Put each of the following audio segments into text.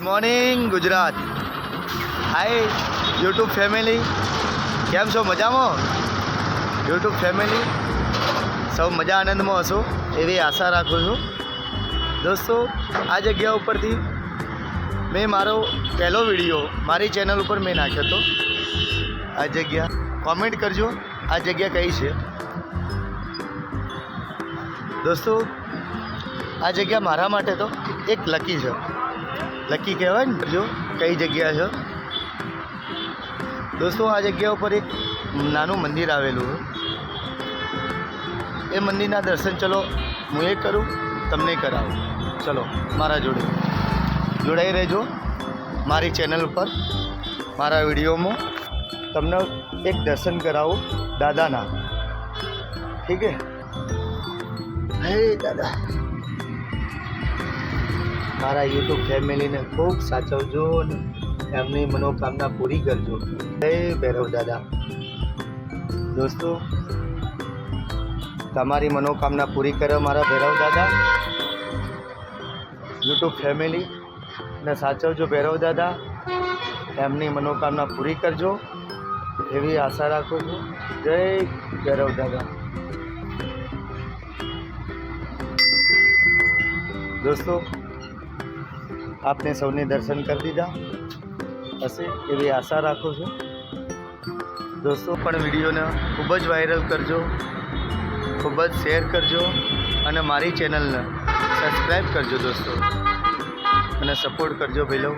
Morning Gujarat. હાય YouTube family, કેમ છો? મજામાં? યુટ્યુબ ફેમિલી સૌ મજા આનંદમાં હશો એવી આશા રાખું છું. દોસ્તો, આ જગ્યા ઉપરથી મેં મારો પહેલો વિડીયો મારી ચેનલ ઉપર મેં નાખ્યો હતો. આ જગ્યા કોમેન્ટ કરજો, આ જગ્યા કઈ છે. દોસ્તો, આ જગ્યા મારા માટે તો એક લકી છે. લકી કહેવાય ને, જો કઈ જગ્યા છે. દોસ્તો, આ જગ્યા ઉપર એક નાનું મંદિર આવેલું છે. એ મંદિરના દર્શન ચલો હું એ કરું, તમને કરાવું. ચલો મારા જોડે જોડાઈ રહેજો મારી ચેનલ ઉપર. મારા વિડીયોમાં તમને એક દર્શન કરાવું દાદાના. ઠીક હે? હે દાદા, મારા યુટ્યુબ ફેમિલીને ખૂબ સાચવજો ને એમની મનોકામના પૂરી કરજો. જય ભૈરવ દાદા. દોસ્તો, તમારી મનોકામના પૂરી કરે મારા ભૈરવ દાદા. યુટ્યુબ ફેમિલી ને સાચવજો ભૈરવ દાદા, એમની મનોકામના પૂરી કરજો એવી આશા રાખું છું. જય ભૈરવ દાદા. દોસ્તો, આપને સૌને દર્શન કરી દીધા હશે એવી આશા રાખું છું. દોસ્તો, પણ વિડીયોને ખૂબ જ વાયરલ કરજો, ખૂબ જ શેર કરજો અને મારી ચેનલને સબસ્ક્રાઈબ કરજો દોસ્તો, અને સપોર્ટ કરજો ભાઈલો.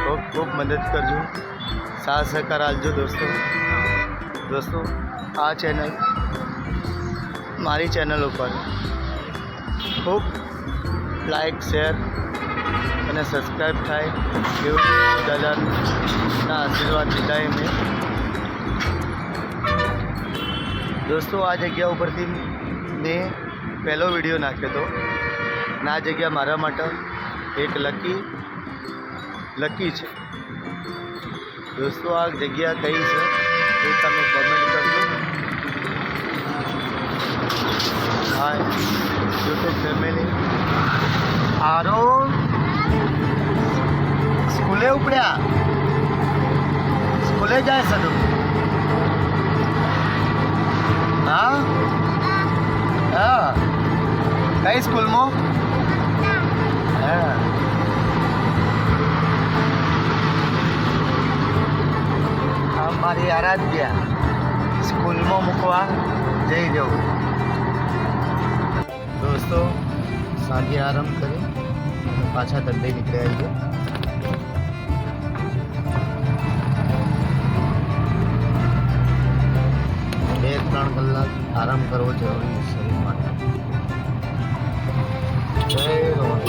ખૂબ ખૂબ મદદ કરજો, સાથ સહકાર આપજો દોસ્તો. દોસ્તો, આ ચેનલ મારી ચેનલ ઉપર ખૂબ લાઈક, શેર અને સબસ્ક્રાઈબ થાય એવું દાદાના આશીર્વાદ લીધા મેં. દોસ્તો, આ જગ્યા ઉપરથી મેં પહેલો વિડીયો નાખ્યો હતો અને આ જગ્યા મારા માટે એક લકી છે. દોસ્તો, આ જગ્યા કઈ છે એ તમે કોમેન્ટ કરજો. હા યુટ્યુબ ફેમિલી, આરો સ્કૂલે ઉપડ્યા, સ્કૂલે જાય સડુ. હા હા, કઈ સ્કૂલમાં? હા, મારી આરાધ્યા સ્કૂલમાં મૂકવા જઈ જવું. દોસ્તો, સાંજે આરામ કરી અને પાછા ધંધે નીકળ્યા છે. બે 3 કલાક આરામ કરવો જરૂરી છે શરીર માટે. જય રોડ.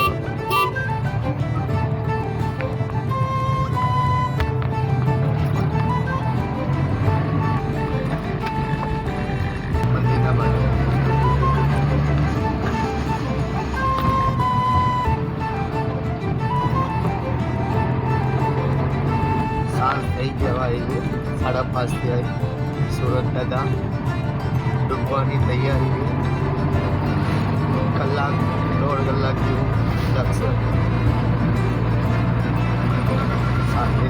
મંદિરના બાજુ થઈ જવા એ 5:30 થઈ. સુરત દાદા ડૂબવાની તૈયારી છે. 1-1.5 કલાક જેવું લાગશે. સાથે